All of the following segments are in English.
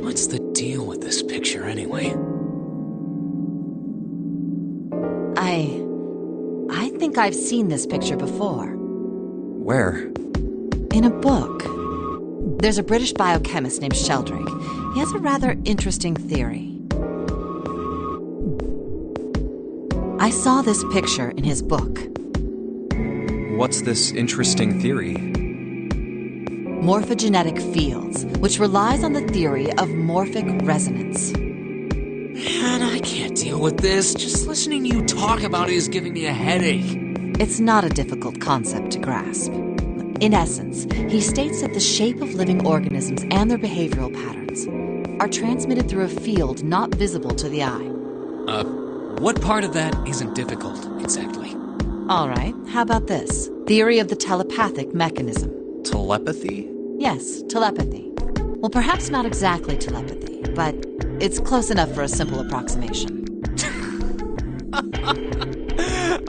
What's the deal with this picture anyway? I think I've seen this picture before. Where? In a book. There's a British biochemist named Sheldrake. He has a rather interesting theory. I saw this picture in his book. What's this interesting theory? Morphogenetic fields, which relies on the theory of morphic resonance. Man, I can't deal with this. Just listening to you talk about it is giving me a headache. It's not a difficult concept to grasp. In essence, he states that the shape of living organisms and their behavioral patterns are transmitted through a field not visible to the eye. What part of that isn't difficult, exactly? All right, how about this? Theory of the telepathic mechanism. Telepathy? Yes, telepathy. Well, perhaps not exactly telepathy, but it's close enough for a simple approximation.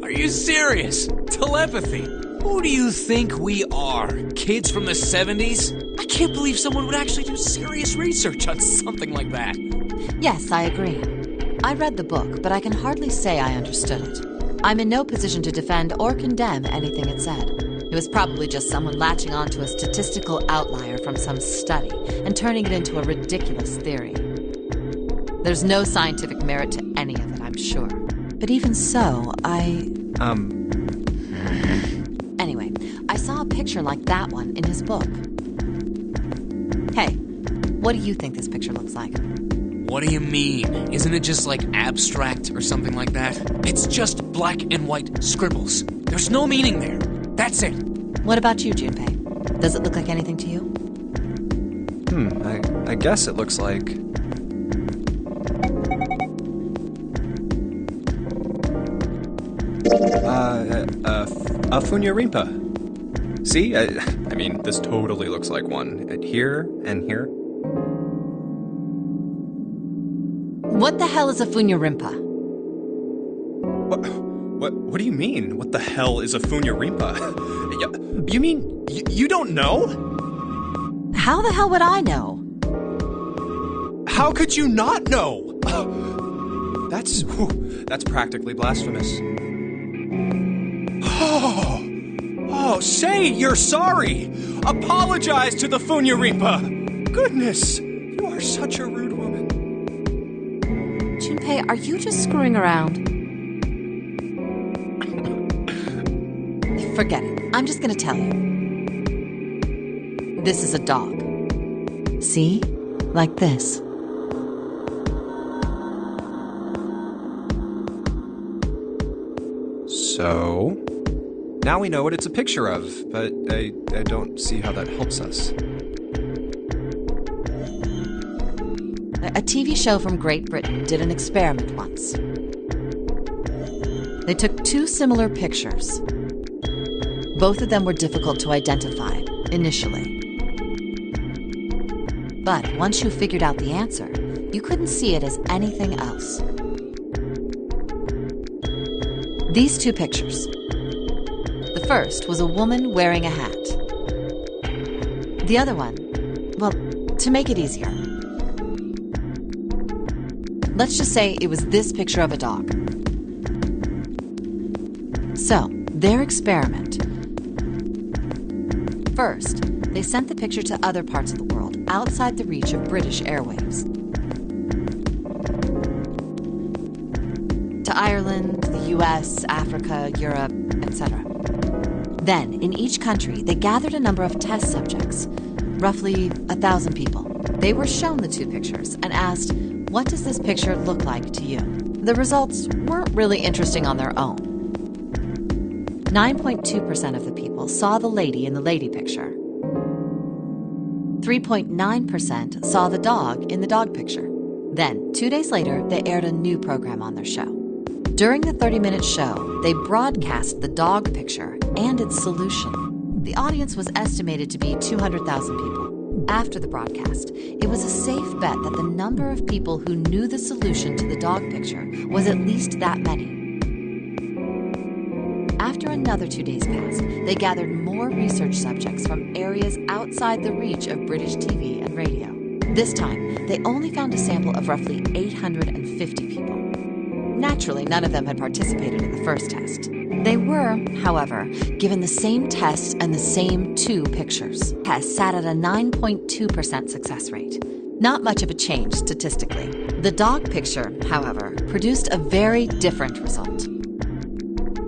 Are you serious? Telepathy? Who do you think we are? Kids from the 70s? I can't believe someone would actually do serious research on something like that. Yes, I agree. I read the book, but I can hardly say I understood it. I'm in no position to defend or condemn anything it said. It was probably just someone latching onto a statistical outlier from some study and turning it into a ridiculous theory. There's no scientific merit to any of it, I'm sure. But even so, Anyway, I saw a picture like that one in his book. Hey, what do you think this picture looks like? What do you mean? Isn't it just like abstract or something like that? It's just black and white scribbles. There's no meaning there. That's it. What about you, Junpei? Does it look like anything to you? I guess it looks like... a Funyarimpa. See? I mean, this totally looks like one. Here and here. What the hell is a Funyarimpa? What do you mean? What the hell is a Funyarimpa? You mean you don't know? How the hell would I know? How could you not know? That's practically blasphemous. Oh, say you're sorry! Apologize to the Funya-rimpa! Goodness, you are such a rude woman. Junpei, are you just screwing around? Forget it. I'm just gonna tell you. This is a dog. See? Like this. So, now we know what it's a picture of, but I don't see how that helps us. A TV show from Great Britain did an experiment once. They took two similar pictures. Both of them were difficult to identify, initially. But once you figured out the answer, you couldn't see it as anything else. These two pictures. The first was a woman wearing a hat. The other one, well, to make it easier, let's just say it was this picture of a dog. So, their experiment. First, they sent the picture to other parts of the world, outside the reach of British airwaves. To Ireland, the US, Africa, Europe, etc. Then, in each country, they gathered a number of test subjects, roughly 1,000 people. They were shown the two pictures and asked, what does this picture look like to you? The results weren't really interesting on their own. 9.2% of the people saw the lady in the lady picture. 3.9% saw the dog in the dog picture. Then, 2 days later, they aired a new program on their show. During the 30-minute show, they broadcast the dog picture and its solution. The audience was estimated to be 200,000 people. After the broadcast, it was a safe bet that the number of people who knew the solution to the dog picture was at least that many. After another 2 days passed, they gathered more research subjects from areas outside the reach of British TV and radio. This time, they only found a sample of roughly 850 people. Naturally, none of them had participated in the first test. They were, however, given the same test and the same two pictures. The test sat at a 9.2% success rate. Not much of a change statistically. The dog picture, however, produced a very different result.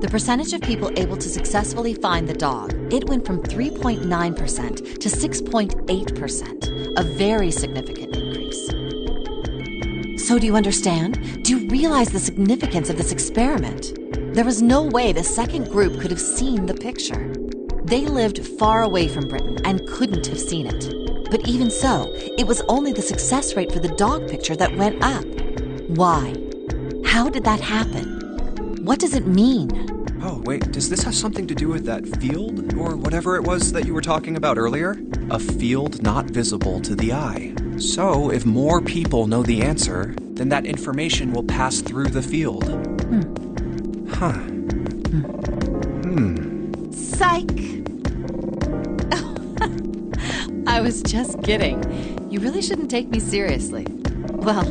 The percentage of people able to successfully find the dog, it went from 3.9% to 6.8%, a very significant increase. So do you understand? Do you realize the significance of this experiment? There was no way the second group could have seen the picture. They lived far away from Britain and couldn't have seen it. But even so, it was only the success rate for the dog picture that went up. Why? How did that happen? What does it mean? Oh, wait, does this have something to do with that field? Or whatever it was that you were talking about earlier? A field not visible to the eye. So, if more people know the answer, then that information will pass through the field. Huh. Psych! I was just kidding. You really shouldn't take me seriously. Well,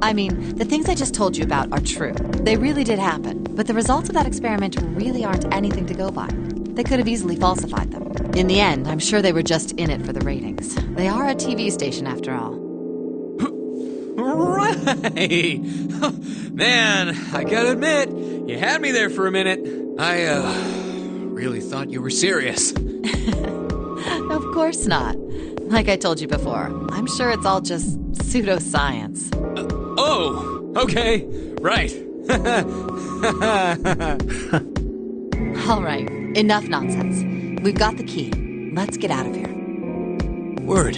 I mean, the things I just told you about are true. They really did happen, but the results of that experiment really aren't anything to go by. They could have easily falsified them. In the end, I'm sure they were just in it for the ratings. They are a TV station after all. Right! Man, I gotta admit, you had me there for a minute. I, really thought you were serious. Of course not. Like I told you before, I'm sure it's all just pseudoscience. Oh, okay, right. All right, enough nonsense. We've got the key. Let's get out of here. Word.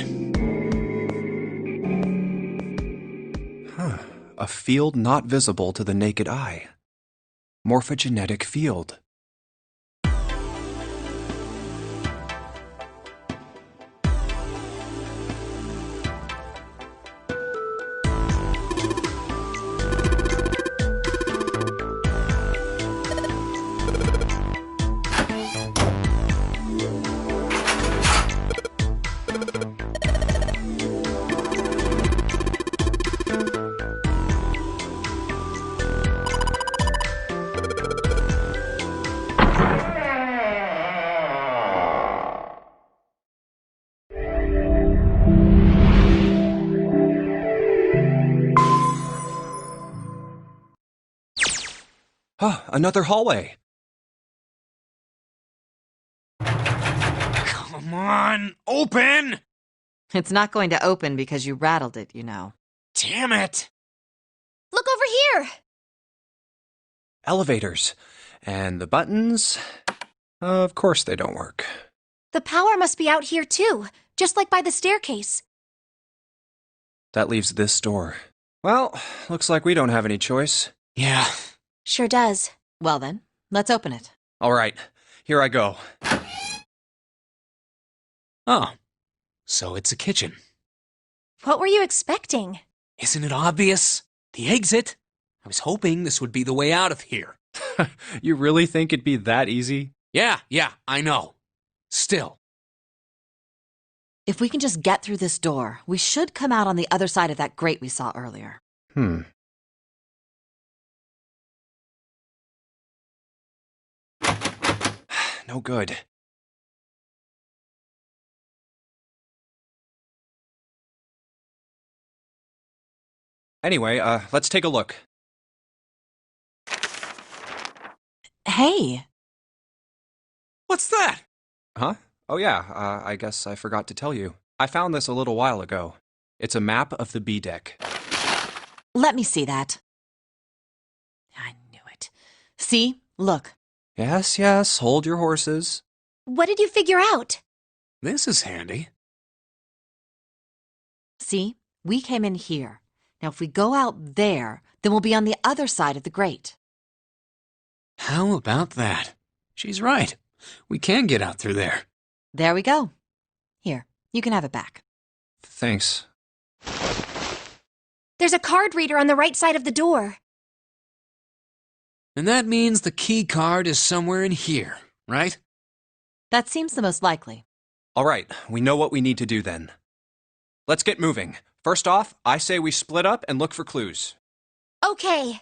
A field not visible to the naked eye. Morphogenetic field. another hallway. Come on, open! It's not going to open because you rattled it, you know. Damn it! Look over here! Elevators. And the buttons? Of course they don't work. The power must be out here too, just like by the staircase. That leaves this door. Well, looks like we don't have any choice. Yeah. Sure does. Well then, let's open it. All right, here I go. Oh, so it's a kitchen. What were you expecting? Isn't it obvious? The exit. I was hoping this would be the way out of here. You really think it'd be that easy? Yeah, I know. Still. If we can just get through this door, we should come out on the other side of that grate we saw earlier. No good. Anyway, let's take a look. Hey! What's that? Huh? Oh yeah, I guess I forgot to tell you. I found this a little while ago. It's a map of the B deck. Let me see that. I knew it. See? Look. Yes, hold your horses. What did you figure out? This is handy. See? We came in here. Now if we go out there, then we'll be on the other side of the grate. How about that? She's right. We can get out through there. There we go. Here, you can have it back. Thanks. There's a card reader on the right side of the door. And that means the key card is somewhere in here, right? That seems the most likely. All right, we know what we need to do then. Let's get moving. First off, I say we split up and look for clues. Okay.